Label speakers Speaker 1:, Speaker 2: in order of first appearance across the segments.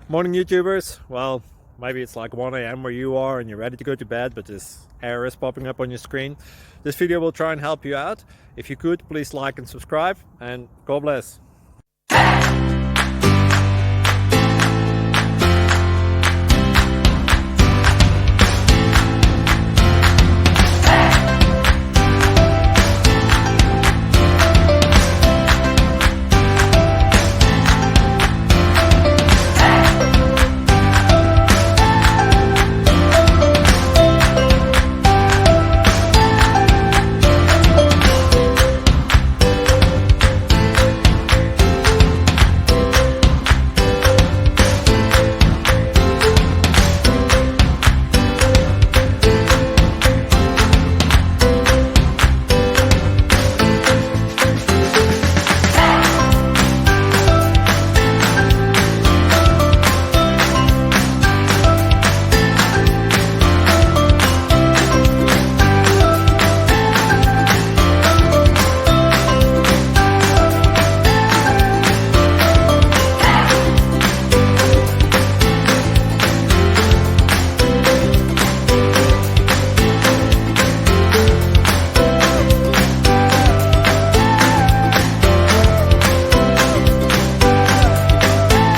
Speaker 1: Morning, YouTubers. Well, maybe it's like 1 a.m. where you are and you're ready to go to bed, but this error is popping up on your screen. This video will try and help you out. If you could, please like and subscribe, and God bless.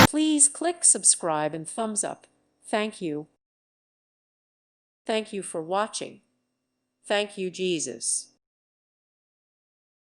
Speaker 2: Please click subscribe and thumbs up. Thank you. Thank you for watching. Thank you, Jesus.